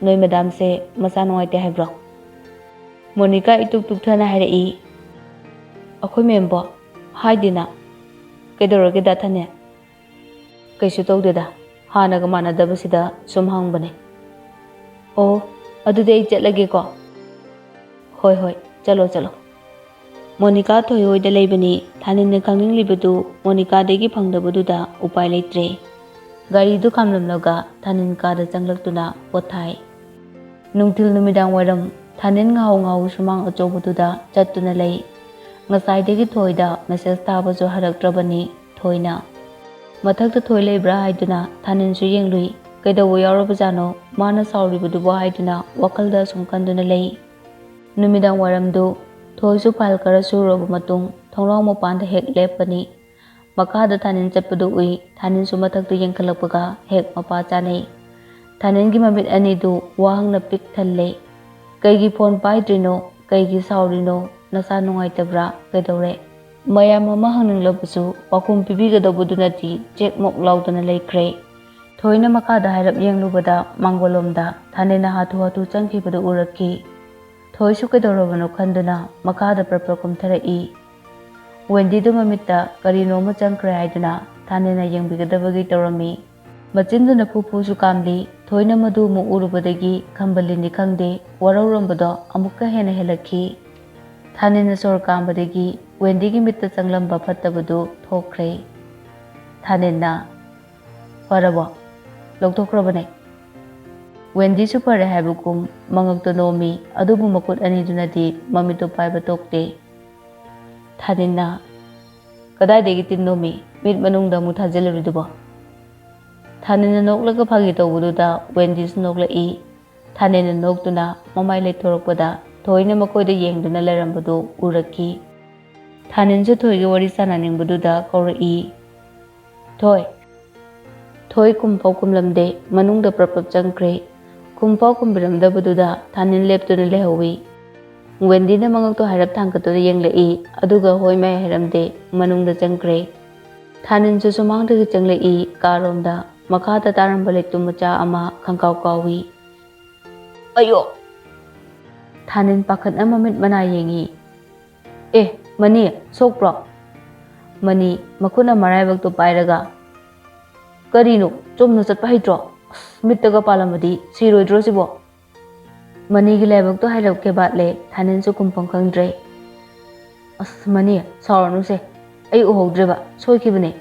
ꯅꯣꯏ ꯃꯦꯗꯥꯝꯁꯦ ꯃꯁꯥ ꯅꯨꯡꯉꯥꯏꯇꯦ ꯍꯥꯏꯕ꯭ꯔꯣ? ꯃꯣꯅꯤꯀꯥ ꯏꯇꯨꯛ ꯇꯨꯛꯊꯅ ꯍꯥꯏꯔꯛꯏ꯫ ꯑꯩꯈꯣꯏ ꯃꯦꯝꯕꯣ? ꯍꯥꯏꯗꯦꯅ꯫ ꯀꯩꯗꯧꯔꯒꯦ ꯗꯥ ꯊꯥꯅꯤꯟ? ꯀꯩꯁꯨ ꯇꯧꯗꯦꯗ ꯍꯥꯟꯅꯒ ꯃꯥꯟꯅꯗꯕꯁꯤꯗ ꯁꯨꯝ ꯍꯪꯕꯅꯦ꯫ ꯑꯣ ꯑꯗꯨꯗꯤ ꯑꯩ ꯆꯠꯂꯒꯦꯀꯣ꯫ ꯍꯣꯏ ꯆꯠꯂꯣ꯫ ꯃꯣꯅꯤꯀꯥ ꯊꯣꯏ ꯍꯣꯏꯗ ꯂꯩꯕꯅꯤ꯫ ꯊꯥꯅꯤꯟꯅ ꯈꯪꯅꯤꯡꯂꯤꯕꯗꯨ ꯃꯣꯅꯤꯀꯥꯗꯒꯤ ꯐꯪꯗꯕꯗꯨꯗ ꯎꯄꯥꯏ ꯂꯩꯇ꯭ꯔꯦ꯫ ꯒꯥꯔꯤꯗꯨ ꯈꯥꯝꯂꯝꯂꯒ ꯊꯥꯅꯤꯟ ꯀꯥꯗ ꯆꯪꯂꯛꯇꯨꯅ ꯄꯣꯊꯥꯏ꯫ ꯅꯨꯡꯊꯤꯜ ꯅꯨꯃꯤꯗꯥꯡ ꯋꯥꯏꯔꯝ ꯊꯥꯅꯤꯟ ꯉꯥꯍꯧ ꯁꯨꯃꯥꯡ ꯑꯆꯧꯕꯗꯨꯗ ꯆꯠꯇꯨꯅ ꯂꯩ꯫ ꯉꯁꯥꯏꯗꯒꯤ ꯊꯣꯏꯗ ꯃꯦꯁꯦꯖ ꯊꯥꯕꯁꯨ ꯍꯜꯂꯛꯇ꯭ꯔꯕꯅꯤ ꯊꯣꯏꯅ꯫ ꯃꯊꯛꯇ ꯊꯣꯏ ꯂꯩꯕ꯭ꯔꯥ ꯍꯥꯏꯗꯨꯅ ꯊꯥꯅꯤꯟꯁꯨ ꯌꯦꯡꯂꯨꯏ꯫ ꯀꯩꯗꯧꯕ ꯌꯥꯎꯔꯕꯖꯥꯠꯅꯣ ꯃꯥꯅ ꯁꯥꯎꯔꯤꯕꯗꯨꯕꯨ ꯍꯥꯏꯗꯨꯅ ꯋꯥꯈꯜꯗ ꯑꯁꯨꯝ ꯈꯟꯗꯨꯅ ꯂꯩ꯫ ꯅꯨꯃꯤꯗꯥꯡ ꯋꯥꯏꯔꯝꯗꯨ ꯊꯣꯏꯁꯨ ꯐꯥꯏꯜ ꯈꯔ ꯁꯨꯔꯕ ꯃꯇꯨꯡ ꯊꯣꯡꯅꯥꯎ ꯃꯄꯥꯟꯗ ꯍꯦꯛ ꯂꯦꯞꯄꯅꯤ꯫ ꯃꯈꯥꯗ ꯊꯥꯅꯤꯟ ꯆꯠꯄꯗꯨ ꯎꯏ꯫ ꯊꯥꯅꯤꯟꯁꯨ ꯃꯊꯛꯇ ꯌꯦꯡꯈꯠꯂꯛꯄꯒ ꯍꯦꯛ ꯃꯄꯥ ꯆꯥꯅꯩ꯫ ꯊꯥꯅꯤꯟꯒꯤ ꯃꯃꯤꯠ ꯑꯅꯤꯗꯨ ꯋꯥꯍꯪꯅ ꯄꯤꯛ ꯊꯜꯂꯦ꯫ ꯀꯩꯒꯤ ꯐꯣꯟ ꯄꯥꯏꯗ꯭ꯔꯤꯅꯣ? ꯀꯩꯒꯤ ꯁꯥꯎꯔꯤꯅꯣ? ꯅꯁꯥ ꯅꯨꯡꯉꯥꯏꯇꯕ꯭ꯔꯥ? ꯀꯩꯗꯧꯔꯦ? ꯃꯌꯥꯝ ꯑꯃ ꯍꯪꯅꯤꯡꯂꯕꯁꯨ ꯄꯥꯎꯈꯨꯝ ꯄꯤꯕꯤꯒꯗꯧꯕꯗꯨꯅꯗꯤ ꯆꯦꯛꯃꯣꯛ लाउꯗꯨꯅ ꯂꯩꯈ꯭ꯔꯦ꯫ ꯊꯣꯏꯅ ꯃꯈꯥꯗ ꯍꯥꯏꯔꯞ ꯌꯦꯡꯂꯨꯕꯗ ꯃꯥꯡꯒꯣꯜꯂꯣꯝꯗ ꯊꯥꯅꯤꯟꯅ ꯍꯥꯊꯨ ꯆꯪꯈꯤꯕꯗꯨ ꯎꯔꯛꯈꯤ꯫ ꯊꯣꯏꯁꯨ ꯀꯩꯗꯧꯔꯕꯅꯣ ꯈꯟꯗꯨꯅ ꯃꯈꯥꯗ ꯄ꯭ꯔꯞ ꯀꯨꯝꯊꯔꯛꯏ꯫ ꯋꯦꯟꯗꯤꯗꯨ ꯃꯃꯤꯠꯇ ꯀꯔꯤꯅꯣꯃ ꯆꯪꯈ꯭ꯔꯦ ꯍꯥꯏꯗꯨꯅ ꯊꯥꯅꯤꯟꯅ ꯌꯦꯡꯕꯤꯒꯗꯕꯒꯤ ꯇꯧꯔꯝꯃꯤ꯫ ꯃꯆꯤꯟꯗꯨꯅ ꯐꯨ ꯐꯨꯁꯨ ꯀꯥꯝꯂꯤ꯫ Thoina madu mu urubadagi khambalini khangde waraurambodo amukka hena helakhi. Thanina sor kambadagi Wendy gi mitta changlamba phattabadu thokre. Thanina farabo lokthokrabane. Wendy su pare haibukum mangakto nomi adubu makut anidunadi mamito paiba tokte. Thanina kadai degi tin nomi mit manungda mu thajelarudubo. Thanina noklaga phagi tawududa Wendy su noklai. Thanina noktuna mamai leithorokpada thoina makoida yengduna lerambadu uraki. Thanin su thoi gi wari sananingbududa kaurai. Thoi kumpau kumlamde manungda prapap changkre. Kumpau kumbiramdabududa Thanin leptuna lehawi. Wendy na mangakto harap thangkatuna yenglai aduga hoi mai haramde manungda changkre. Thanin su sumangdagi changlai karomda makhata taramba lektu macha ama khangkau kawi. Ayo! Thanin pakhat na mamit mana yengi. Mani, sokpro. Mani, makuna maraibak to pairaga. Karino, chomno chatpa haitro. Mittaga palamadi, siroidro sibo. Mani gi laibak to hairap ke batle, Thanin su kumpang khangdre. Mani, sauranu se. Ai uhodreba, soikibane.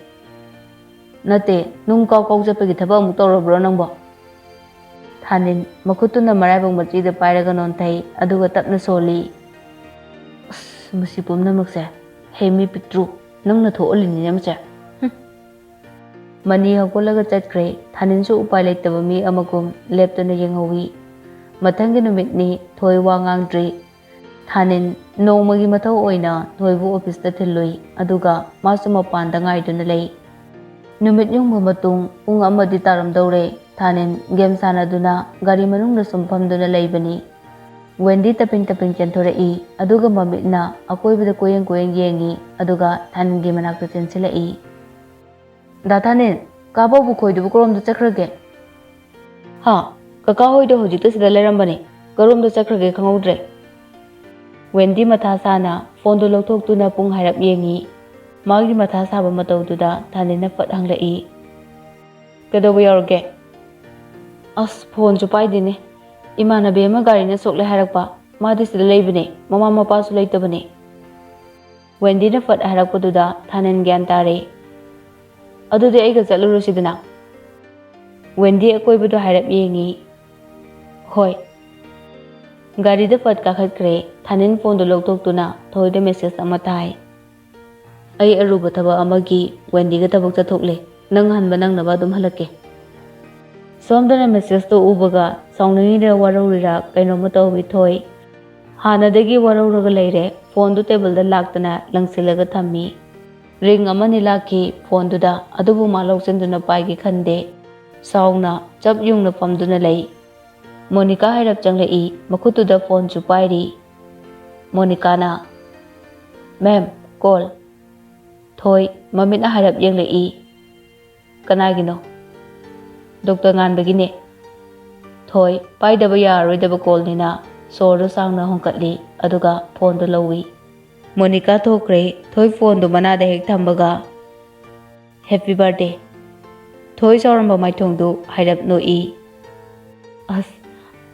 Nate, nung kau chatpagi thaba amuk tawrabro nangbo. Thanin, makutuna maraibak machida pairaga nonthai, aduga tapna soli. Masipum namakse, hemi pitru, nang na thoolini namse. Mani hagolaga chatkre, Thanin su upai leitaba mi amagum leptuna yenghawi. Mathangi numitni thoi wa ngangdri. Thanin nongmagi mathau oina thoibu office ta thillui, aduga masu mapanda ngaiduna lei. Numit yungba matung pung amadi taramdaure, Thanin game sanaduna gari manungda sumpamduna leibani. Wendy taping chenthorei, aduga mamitna akoibada koyeng yengi, aduga Thanin gi manakta chensilai. Da Thanin, kaba bu khoidu koromda chakrage. Ha, kaka hoido hojikta sida lerambane, koromda chakrage khangaudre. Wendy matha sana phone do lokthoktu pung hairap yengi. Magi matha saba matawduda Thanin na phat hanglai. Kedobu yaurge. Phone chu paidine. Imanabi ama gari na sokle harakpa, madi sida leibane, mama mapa su leitabane. Wendy na phat harakpaduda Thanin gyan tare. Adudi aiga chaluru sidana. Wendy akoibadu hairap yengi. Hoi. Gari da phat kakhatkre, Thanin phone do loktoktuna thoida message ama thai. Ai aruba thaba amagi Wendy ga thabak chathokle, nang hanba nang naba dum halake. Somdana message to ubaga saunangida waraurira kainoma tawbi thoi. Hanadagi warauraga leire, phone do table da laktana langsilaga thammi. Ring amani laki phone do da adubu malok chenduna paigi khande. Sauna chap yungna pamduna lei. Monica hairap changlai, makutu da phone chu pairi. Monica na. Ma'am, call. Thoi, mamit na hairap yenglai. Kanagino. Dr. Nganbagine. Thoi, paidaba yaroidaba call nina, soro sangna hongkatli, aduga phone do lawi. Monica thokre, Thoi phone do manada hek thambaga. Happy birthday. Thoi sauramba maithong do hairap no I.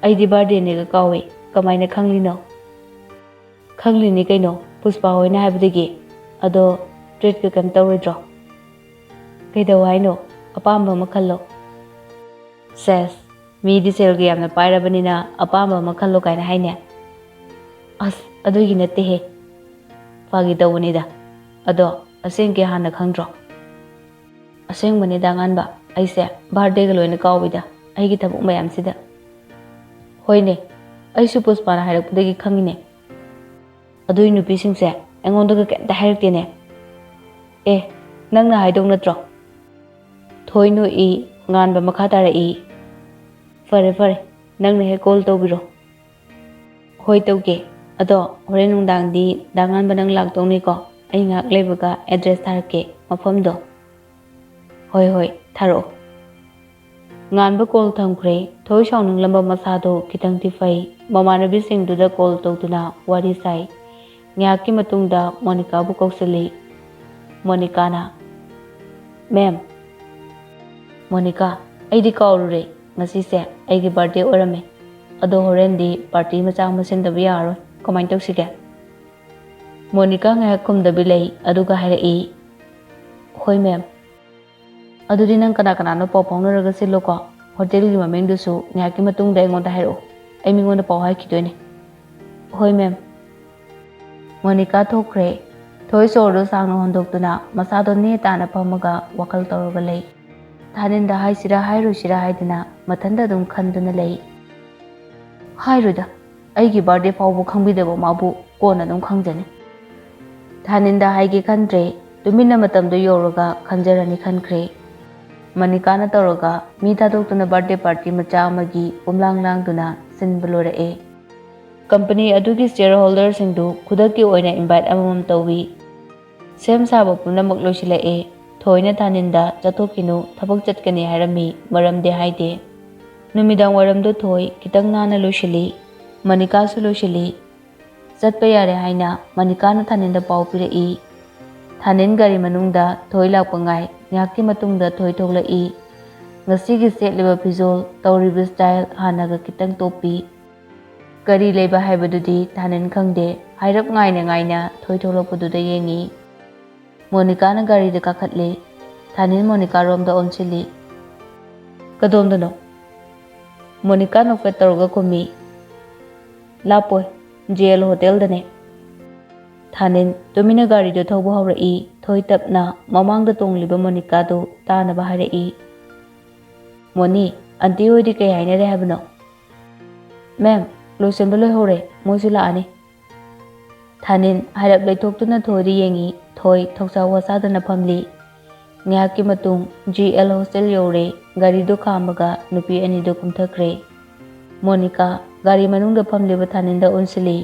Aidi birthday nega kawe, kamaina khanglino. Khanglini kaino, Puspa hoina haibadagi, ado treat ka kam tawridro. Kaidaw haino, apamba makhallo. Says, midi selgi yamna pairabanina apamba makhallo kaina haine. Adugi natte he. Pagi tawunida. Ado, asengke hana khangdro. Aseng manida nganba, aise, birthday ga loina kawida, aigi thabuk mayam sida. Hoine, aisu Puspana hairapudagi khangine. Adui nupi singse, engondaga kenta hairaktiene. Nangna haidong natro. Thoi no I, nganba makhatara I. Fare, nangna he call tawbiro. Hoi tawge, ado, hore nungdang di dangan ba nang lagtong ni ko, ay ngak lebaga address tharake, mafamdo. Hoi, tharo. Ngan ba call thamkre, Thoi saunang lamba masado kitang tifai, mamanabi singduda call tawtuna wari sai. Ngaki matungda Monica bu kausali. Monica na. Ma'am. Monica, aidi kaurure, ꯉꯁꯤꯁꯦ ꯑꯩꯒꯤ ꯕꯥꯔꯗꯦ ꯑꯣꯏꯔꯝꯃꯦ ꯑꯗꯣ ꯍꯣꯔꯦꯟꯗꯤ party ꯃꯆꯥ ꯑꯃ ꯁꯤꯟꯗꯕ ꯌꯥꯔꯔꯣꯏ ꯀꯃꯥꯏꯅ ꯇꯧꯁꯤꯒꯦ ꯃꯣꯅꯤꯀꯥ ꯉꯥꯏꯍꯥꯛ ꯈꯨꯝꯗꯕꯤ ꯂꯩ ꯑꯗꯨꯒ ꯍꯥꯏꯔꯛꯏ ꯍꯣꯏ ꯃꯦꯝ ꯑꯗꯨꯗꯤ ꯅꯪ ꯀꯅꯥ ꯀꯅꯥꯅꯣ ꯄꯥꯎ ꯐꯥꯎꯅꯔꯒ ꯁꯤꯜꯂꯣꯀꯣ ꯍꯣꯇꯦꯜꯒꯤ ꯃꯃꯤꯡꯗꯨꯁꯨ ꯉꯥꯏꯍꯥꯛꯀꯤ ꯃꯇꯨꯡꯗ ꯑꯩꯉꯣꯟꯗ ꯍꯥꯏꯔꯛꯑꯣ ꯑꯩ ꯃꯤꯉꯣꯟꯗ ꯄꯥꯎ ꯍꯥꯏꯈꯤꯗꯣꯏꯅꯦ ꯍꯣꯏ ꯃꯦꯝ ꯃꯣꯅꯤꯀꯥ ꯊꯣꯛꯈ꯭ꯔꯦ ꯊꯣꯏ ꯁꯣꯔꯗꯨ ꯁꯥꯡꯅ ꯍꯣꯟꯗꯣꯛꯇꯨꯅ ꯃꯁꯥꯗꯣ ꯅꯦ ꯇꯥꯅ ꯐꯝꯃꯒ ꯋꯥꯈꯜ ꯇꯧꯔꯒ ꯂꯩ ꯊꯥꯅꯤꯟꯗ ꯍꯥꯏꯁꯤꯔꯥ ꯍꯥꯏꯔꯣꯏꯁꯤꯔꯥ ꯍꯥꯏꯗꯅ ꯃꯊꯟꯇ ꯑꯗꯨꯝ ꯈꯟꯗꯨꯅ ꯂꯩ ꯍꯥꯏꯔꯣꯏꯗ ꯑꯩꯒꯤ ꯕꯥꯔꯗꯦ ꯐꯥꯎꯕ ꯈꯪꯕꯤꯗꯕ ꯃꯥꯕꯨ ꯀꯣꯟꯅ ꯑꯗꯨꯝ ꯈꯪꯖꯅꯤ ꯊꯥꯅꯤꯟꯗ ꯍꯥꯏꯒꯦ ꯈꯟꯗ꯭ꯔꯦ ꯇꯨꯃꯤꯟꯅ ꯃꯇꯝꯗꯣ ꯌꯧꯔꯒ ꯈꯟꯖꯔꯅꯤ ꯈꯟꯈ꯭ꯔꯦ ꯃꯅꯤꯀꯥꯅ ꯇꯧꯔꯒ ꯃꯤ ꯊꯥꯗꯣꯛꯇꯨꯅ ꯕꯥꯔꯗꯦ ꯄꯥꯔꯇꯤ ꯃꯆꯥ ꯑꯃꯒꯤ ꯄꯨꯝꯂꯥꯡ ꯂꯥꯡꯗꯨꯅ ꯁꯤꯟꯕ ꯂꯣꯏꯔꯛꯑꯦ ꯀꯝꯄꯅꯤ ꯑꯗꯨꯒꯤ ꯁꯤꯌꯔ ꯍꯣꯜꯗꯔꯁꯤꯡꯗꯨ ꯈꯨꯗꯛꯀꯤ ꯑꯣꯏꯅ ꯏꯟꯚꯥꯏꯠ ꯑꯃꯃꯝ ꯇꯧꯋꯤ ꯁꯦꯝ ꯁꯥꯕ ꯄꯨꯝꯅꯃꯛ ꯂꯣꯏꯁꯤꯜꯂꯛꯑꯦ ꯊꯣꯏꯅ ꯊꯥꯅꯤꯟꯗ ꯆꯠꯊꯣꯛꯈꯤꯅꯨ ꯊꯕꯛ ꯆꯠꯀꯅꯤ ꯍꯥꯏꯔꯝꯃꯤ ꯃꯔꯝꯗꯤ ꯍꯥꯏꯗꯦ ꯅꯨꯃꯤꯗꯥꯡ ꯋꯥꯏꯔꯝꯗꯨ ꯊꯣꯏ ꯈꯤꯇꯪ ꯅꯥꯟꯅ ꯂꯣꯏꯁꯤꯜꯂꯤ ꯃꯅꯤꯀꯥꯁꯨ ꯂꯣꯏꯁꯤꯜꯂꯤ ꯆꯠꯄ ꯌꯥꯔꯦ ꯍꯥꯏꯅ ꯃꯅꯤꯀꯥꯅ ꯊꯥꯅꯤꯟꯗ ꯄꯥꯎ ꯄꯤꯔꯛꯏ ꯊꯥꯅꯤꯟ ꯒꯥꯔꯤ ꯃꯅꯨꯡꯗ ꯊꯣꯏ ꯂꯥꯛꯄ ꯉꯥꯏ ꯉꯥꯏꯍꯥꯛꯀꯤ ꯃꯇꯨꯡꯗ ꯊꯣꯏ ꯊꯣꯛꯂꯛꯏ ꯉꯁꯤꯒꯤ ꯁꯦꯠꯂꯤꯕ ꯐꯤꯖꯣꯜ ꯇꯧꯔꯤꯕ ꯁ꯭ꯇꯥꯏꯜ ꯍꯥꯟꯅꯒ ꯈꯤꯇꯪ ꯇꯣꯞꯄꯤ ꯀꯔꯤ ꯂꯩꯕ ꯍꯥꯏꯕꯗꯨꯗꯤ ꯊꯥꯅꯤꯟ ꯈꯪꯗꯦ ꯍꯥꯏꯔꯞ ꯉꯥꯏꯅ ꯉꯥꯏꯅ ꯊꯣꯏ ꯊꯣꯛꯂꯛꯄꯗꯨꯗ ꯌꯦꯡꯉꯤ ꯃꯣꯅꯤꯀꯥꯅ ꯒꯥꯔꯤꯗ ꯀꯥꯈꯠꯂꯤ ꯊꯥꯅꯤꯟ ꯃꯣꯅꯤꯀꯥꯔꯣꯝꯗ ꯑꯣꯟꯁꯤꯜꯂꯤ ꯀꯗꯣꯝꯗꯅꯣ ꯃꯣꯅꯤꯀꯥ ꯅꯣꯛꯐꯦꯠ ꯇꯧꯔꯒ ꯈꯨꯝꯃꯤ ꯂꯥꯞꯄꯣꯏ JL ꯍꯣꯇꯦꯜꯗꯅꯦ ꯊꯥꯅꯤꯟ ꯇꯨꯃꯤꯟꯅ ꯒꯥꯔꯤꯗꯨ ꯊꯧꯕ ꯍꯧꯔꯛꯏ ꯊꯣꯏ ꯇꯞꯅ ꯃꯃꯥꯡꯗ ꯇꯣꯡꯂꯤꯕ ꯃꯣꯅꯤꯀꯥꯗꯨ ꯇꯥꯅꯕ ꯍꯥꯏꯔꯛꯏ ꯃꯣꯅꯤ ꯑꯟꯇꯤ ꯍꯣꯏꯗꯤ ꯀꯩ ꯍꯥꯏꯅꯔꯦ ꯍꯥꯏꯕꯅꯣ ꯃꯦꯝ ꯂꯣꯏꯁꯤꯟꯕ ꯂꯣꯏꯍꯧꯔꯦ ꯃꯣꯏꯁꯨ ꯂꯥꯛꯑꯅꯤ ꯊꯥꯅꯤꯟ ꯍꯥꯏꯔꯞ ꯂꯩꯊꯣꯛꯇꯨꯅ ꯊꯣꯏꯗ ꯌꯦꯡꯉꯤ ꯊꯣꯏ ꯊꯧꯁꯥ ꯋꯥꯁꯥꯗꯅ ꯐꯝꯂꯤ ꯉꯥꯏꯍꯥꯛꯀꯤ ꯃꯇꯨꯡ GL ꯍꯣꯁꯇꯦꯜ ꯌꯧꯔꯦ ꯒꯥꯔꯤꯗꯨ ꯈꯥꯝꯃꯒ ꯅꯨꯄꯤ ꯑꯅꯤꯗꯨ ꯀꯨꯝꯊꯈ꯭ꯔꯦ ꯃꯣꯅꯤꯀꯥ ꯒꯥꯔꯤ ꯃꯅꯨꯡꯗ ꯐꯝꯂꯤꯕ ꯊꯥꯅꯤꯟꯗ ꯑꯣꯟꯁꯤꯜꯂꯤ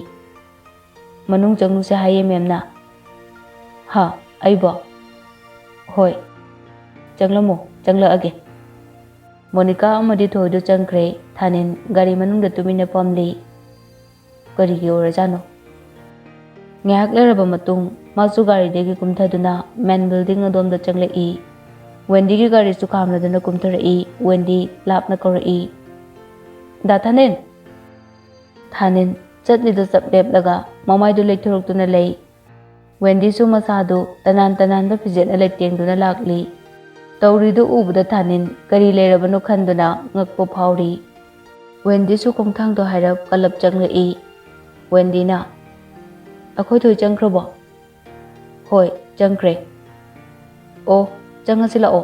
ꯃꯅꯨꯡ ꯆꯪꯉꯨꯁꯦ ꯍꯥꯏꯌꯦ ꯃꯦꯝꯅ ꯍꯥ ꯑꯩꯕꯣ ꯍꯣꯏ ꯆꯪꯂꯝꯃꯣ ꯆꯪꯂꯛꯑꯒꯦ ꯃꯣꯅꯤꯀꯥ ꯑꯃꯗꯤ ꯊꯣꯏꯗꯨ ꯆꯪꯈ꯭ꯔꯦ ꯊꯥꯅꯤꯟ ꯒꯥꯔꯤ ꯃꯅꯨꯡꯗ ꯇꯨꯃꯤꯟꯅ ꯐꯝꯂꯤ ꯀꯔꯤꯒꯤ ꯑꯣꯏꯔꯖꯥꯠꯅꯣ ꯉꯥꯏꯍꯥꯛ ꯂꯩꯔꯕ ꯃꯇꯨꯡ ꯃꯥꯁꯨ ꯒꯥꯔꯤꯗꯒꯤ ꯀꯨꯝꯊꯗꯨꯅ ꯃꯦꯟ ꯕꯤꯜꯗꯤꯡ ꯑꯗꯣꯝꯗ ꯆꯪꯂꯛꯏ ꯋꯦꯟꯗꯤꯒꯤ ꯒꯥꯔꯤꯁꯨ ꯈꯥꯝꯂꯗꯨꯅ ꯀꯨꯝꯊꯔꯛꯏ ꯋꯦꯟꯗꯤ ꯂꯥꯞꯅ ꯀꯧꯔꯛꯏ ꯗꯥ ꯊꯥꯅꯤꯟ ꯊꯥꯅꯤꯟ ꯆꯠꯂꯤꯗꯨ ꯆꯞ ꯂꯦꯞꯂꯒ ꯃꯃꯥꯏꯗꯨ ꯂꯩꯊꯣꯔꯛꯇꯨꯅ ꯂꯩ ꯋꯦꯟꯗꯤꯁꯨ ꯃꯁꯥꯗꯨ ꯇꯅꯥꯟ ꯇꯅꯥꯟꯕ ꯐꯤꯖꯦꯠꯅ ꯂꯩꯇꯦꯡꯗꯨꯅ ꯂꯥꯛꯂꯤ ꯇꯧꯔꯤꯗꯨ ꯎꯕꯗ ꯊꯥꯅꯤꯟ ꯀꯔꯤ ꯂꯩꯔꯕꯅꯣ ꯈꯟꯗꯨꯅ ꯉꯛꯄ ꯐꯥꯎꯔꯤ ꯋꯦꯟꯗꯤꯁꯨ ꯈꯣꯡꯊꯥꯡꯗꯣ ꯍꯥꯏꯔꯞ ꯀꯜꯂꯞ ꯆꯪꯂꯛꯏ ꯋꯦꯟꯗꯤꯅ ꯑꯩꯈꯣꯏ ꯊꯣꯏ ꯆꯪꯈ꯭ꯔꯕꯣ ꯍꯣꯏ ꯆꯪꯈ꯭ꯔꯦ ꯑꯣ ꯆꯪꯉꯁꯤ ꯂꯥꯛꯑꯣ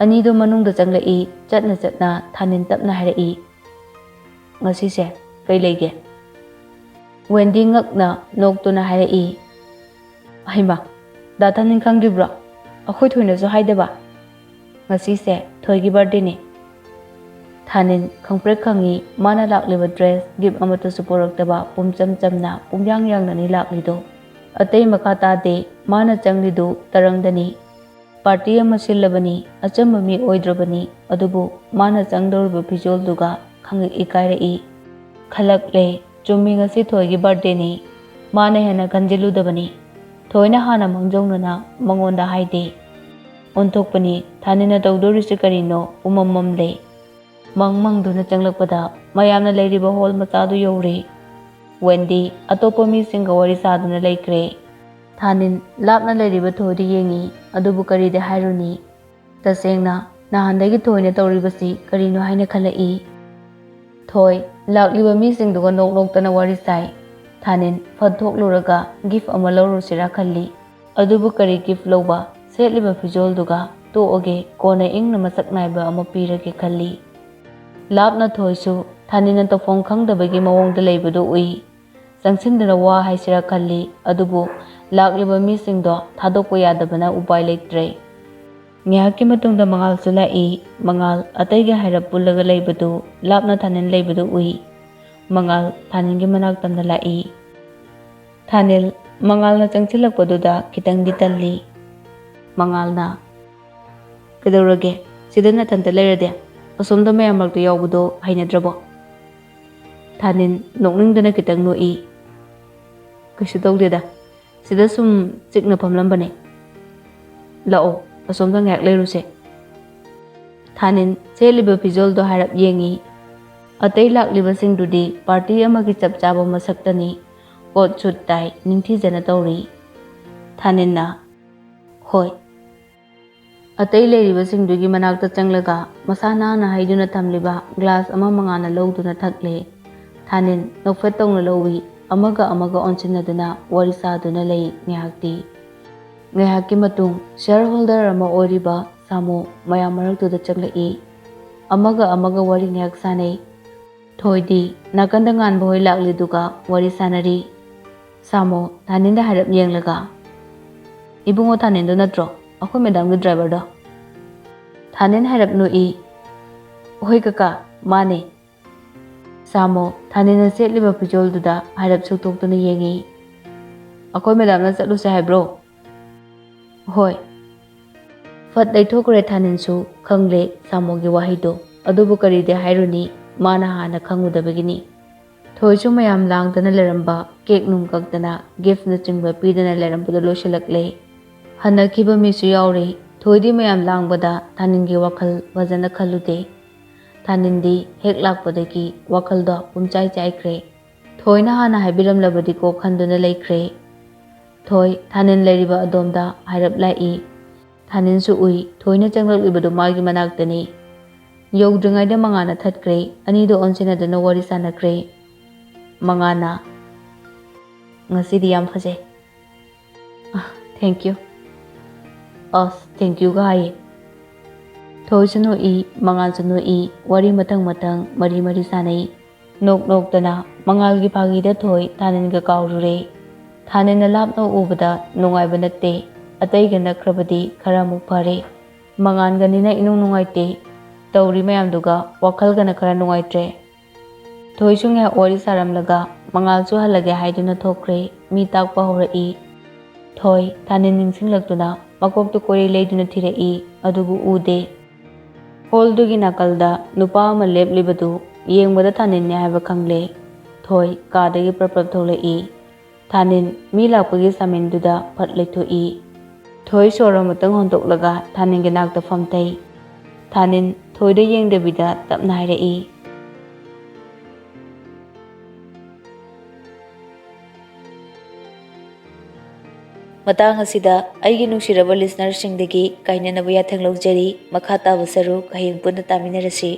ꯑꯅꯤꯗꯨ ꯃꯅꯨꯡꯗ ꯆꯪꯂꯛꯏ ꯆꯠꯅ ꯆꯠꯅ ꯊꯥꯅꯤꯟ ꯇꯞꯅ ꯍꯥꯏꯔꯛꯏ ꯉꯁꯤꯁꯦ ꯀꯩ ꯂꯩꯒꯦ ꯋꯦꯟꯗꯤ ꯉꯛꯅ ꯅꯣꯛꯇꯨꯅ ꯍꯥꯏꯔꯛꯏ ꯍꯩꯃꯥ ꯗꯥ ꯊꯥꯅꯤꯟ ꯈꯪꯗ꯭ꯔꯤꯕ꯭ꯔꯣ ꯑꯩꯈꯣꯏ ꯊꯣꯏꯅꯁꯨ ꯍꯥꯏꯗꯕ ꯉꯁꯤꯁꯦ ꯊꯣꯏꯒꯤ ꯕꯥꯔꯗꯦꯅꯤ ꯊꯥꯅꯤꯟ ꯈꯪꯄ꯭ꯔꯦꯛ ꯈꯪꯉꯤ ꯃꯥꯅ ꯂꯥꯛꯂꯤꯕ ꯗ꯭ꯔꯦꯁ ꯒꯤꯐ ꯑꯃꯠꯇꯁꯨ ꯄꯨꯔꯛꯇꯕ ꯄꯨꯝꯆꯝ ꯆꯝꯅ ꯄꯨꯡꯌꯥꯡ ꯌꯥꯡꯅꯅꯤ ꯂꯥꯛꯂꯤꯗꯣ ꯑꯇꯩ ꯃꯈꯥ ꯇꯥꯗꯦ ꯃꯥꯅ ꯆꯪꯂꯤꯗꯨ ꯇꯔꯪꯗꯅꯤ ꯄꯥꯔꯇꯤ ꯑꯃ ꯁꯤꯜꯂꯕꯅꯤ ꯑꯆꯝꯕ ꯃꯤ ꯑꯣꯏꯗ꯭ꯔꯕꯅꯤ ꯑꯗꯨꯕꯨ ꯃꯥꯅ ꯆꯪꯗꯧꯔꯤꯕ ꯐꯤꯖꯣꯜꯗꯨꯒ ꯈꯪꯉꯛꯏ ꯀꯥꯏꯔꯛꯏ ꯈꯜꯂꯛꯂꯦ ꯆꯨꯝꯃꯤ ꯉꯁꯤ ꯊꯣꯏꯒꯤ ꯕꯥꯔꯗꯦꯅꯤ ꯃꯥꯅ ꯍꯦꯟꯅ ꯈꯟꯖꯤꯜꯂꯨꯗꯕꯅꯤ ꯊꯣꯏꯅ ꯍꯥꯟꯅ ꯃꯥꯡꯖꯧꯅꯅ ꯃꯉꯣꯟꯗ ꯍꯥꯏꯗꯦ ꯑꯣꯟꯊꯣꯛꯄꯅꯤ ꯊꯥꯅꯤꯟꯅ ꯇꯧꯗꯣꯔꯤꯁꯦ ꯀꯔꯤꯅꯣ ꯎꯃꯝ ꯃꯝꯂꯦ ꯃꯪꯗꯨꯅ ꯆꯪꯂꯛꯄꯗ ꯃꯌꯥꯝꯅ ꯂꯩꯔꯤꯕ ꯍꯣꯜ ꯃꯆꯥꯗꯨ ꯌꯧꯔꯦ ꯋꯦꯟꯗꯤ ꯑꯇꯣꯞꯄ ꯃꯤꯁꯤꯡꯒ ꯋꯥꯔꯤ ꯁꯥꯗꯨꯅ ꯂꯩꯈ꯭ꯔꯦ ꯊꯥꯅꯤꯟ ꯂꯥꯞꯅ ꯂꯩꯔꯤꯕ ꯊꯣꯏꯗ ꯌꯦꯡꯉꯤ ꯑꯗꯨꯕꯨ ꯀꯔꯤꯗꯤ ꯍꯥꯏꯔꯨꯅꯤ ꯇꯁꯦꯡꯅ ꯅꯍꯥꯟꯗꯒꯤ ꯊꯣꯏꯅ ꯇꯧꯔꯤꯕꯁꯤ ꯀꯔꯤꯅꯣ ꯍꯥꯏꯅ ꯈꯜꯂꯛꯏ ꯊꯣꯏ ꯂꯥꯛꯂꯤꯕ ꯃꯤꯁꯤꯡꯗꯨꯒ ꯅꯣꯛ ꯅꯣꯛꯇꯅ ꯋꯥꯔꯤ ꯁꯥꯏ ꯊꯥꯅꯤꯟ ꯐꯠ ꯊꯣꯛꯂꯨꯔꯒ ꯒꯤꯐ ꯑꯃ ꯂꯧꯔꯨꯁꯤꯔꯥ ꯈꯜꯂꯤ ꯑꯗꯨꯕꯨ ꯀꯔꯤ ꯒꯤꯐ ꯂꯧꯕ ꯁꯦꯠꯂꯤꯕ ꯐꯤꯖꯣꯜꯗꯨꯒ ꯇꯣꯛꯑꯒꯦ ꯀꯣꯟꯅ ꯏꯪꯅ ꯃꯁꯛ ꯅꯥꯏꯕ ꯑꯃ ꯄꯤꯔꯒꯦ ꯈꯜꯂꯤ ꯂꯥꯞꯅ ꯊꯣꯏꯁꯨ ꯊꯥꯅꯤꯟꯅ ꯇꯧꯐꯝ ꯈꯪꯗꯕꯒꯤ ꯃꯑꯣꯡꯗ ꯂꯩꯕꯗꯨ ꯎꯏ ꯆꯪꯁꯤꯟꯗꯨꯅ ꯋꯥ ꯍꯥꯏꯁꯤꯔꯥ ꯈꯜꯂꯤ ꯑꯗꯨꯕꯨ ꯂꯥꯛꯂꯤꯕ ꯃꯤꯁꯤꯡꯗꯣ ꯊꯥꯗꯣꯛꯄ ꯌꯥꯗꯕꯅ ꯎꯄꯥꯏ ꯂꯩꯇ꯭ꯔꯦ ꯉꯥꯏꯍꯥꯛꯀꯤ ꯃꯇꯨꯡꯗ ꯃꯉꯥꯜꯁꯨ ꯂꯥꯛꯏ ꯃꯉꯥꯜ ꯑꯇꯩꯒ ꯍꯥꯏꯔꯞ ꯄꯨꯜꯂꯒ ꯂꯩꯕꯗꯨ ꯂꯥꯞꯅ ꯊꯥꯅꯤꯟ ꯂꯩꯕꯗꯨ ꯎꯏ ꯃꯉꯥꯜ ꯊꯥꯅꯤꯟꯒꯤ ꯃꯅꯥꯛ ꯇꯝꯅ ꯂꯥꯛꯏ ꯊꯥꯅꯤꯜ ꯃꯉꯥꯜꯅ ꯆꯪꯁꯤꯜꯂꯛꯄꯗꯨꯗ ꯈꯤꯇꯪꯗꯤ ꯇꯜꯂꯤ ꯃꯉꯥꯜꯅ ꯀꯩꯗꯧꯔꯒꯦ ꯁꯤꯗ ꯅꯊꯟꯇ ꯂꯩꯔꯗꯤ ꯑꯁꯣꯝꯗ ꯃꯌꯥꯝ ꯃꯔꯛꯇ ꯌꯥꯎꯕꯗꯣ ꯍꯩꯅꯗ꯭ꯔꯕꯣ ꯊꯥꯅꯤꯟ ꯅꯣꯛꯅꯤꯡꯗꯅ ꯈꯤꯇꯪ ꯅꯣꯛꯏ ꯀꯩꯁꯨ ꯇꯧꯗꯦꯗ ꯁꯤꯗ ꯁꯨꯝ ꯆꯤꯛꯅ ꯐꯝꯂꯝꯕꯅꯦ ꯂꯥꯛꯑꯣ ꯑꯁꯣꯝꯗ ꯉꯥꯏꯍꯥꯛ ꯂꯩꯔꯨꯁꯦ Thanin seliba pijoldo harap yengi. Atay laklibasingdudi party amagi chapchaba masaktani. Coat suit tie ningthijana tawri. Thanin na hoi. Atay leiribasingdugi manakta changlaga masana na haiduna thamliba glass ama mangana lawduna thakle. Thanin nokfetongna lawi amaga onsinaduna wari saduna lay ngayakti. Ngayakki matung shareholder ama oriba Samo mayam maraktuda changlai. Amaga wari ngayak sanay. Thoidi nakanda ngan boy lakli duga wari sanari. Samo Thaninda harap yenglaga. Ibungo Thanindo natro. Ako madam gi driver do. Thanin harap nui. Hoi kaka mane. Samo Thanina setliba pijol duda harap suktokuna yengi. Ako madam na chatlu sa bro. Hoi. Fat daithokre Thaninsu khangle Samogi wahido. Adubu karide hairuni mana hana khangudabagini. Thoisu mayam langdana leramba cake num kaktana gift na chingba pidana lerambuda losilakle. Hanakiba misu yauri thoidi mayam langbada Thaningi wakhal wajana khalude. Thanindi hek lakpadagi wakhalda pumchai chaikre. Thoina hana haibiram labadi ko khanduna laikre. Thoi Thanin leriba adomda hairap lai. Thaninsu ui thoina changlakibadu magi manaktani. Yogdringaida mangana thatkre anido onsinadana wari sanakre. Mangana ngasidi yam phase. Thank you. Thank you gai. Thoisunu I mangansunu I wari matang mari sanai. Nok tana mangalgi phagida thoi Thaninga kaurure. Thanina lapno ubada nungaiba natte. Ataiga nakrabadi khara muk phare. Manganganina inung nungaite. Tauri mayamduga wakhalgana khara nungaitre. Thoisunga wari saramlaga mangalsu halage haiduna thokre mi takpa horai. Thoi Thanin ningsinglaktuna makoktu kori leiduna thirai adubu ude. Holdugi nakalda nupa ama leplibadu yengbada Thanin ne haiba khangle. Thoi kadagi prapap tholai. Thanin mi lakpagi saminduda phat leithoi. Thoi sora matang hontoklaga Thaningi nakta famtai. Thanin thoida yengdabida tapna hairai. Matang asida aigi nungsiraba listener singdagi kainanaba yathang lawjari makha taba saruk hayeng punna taminarasi.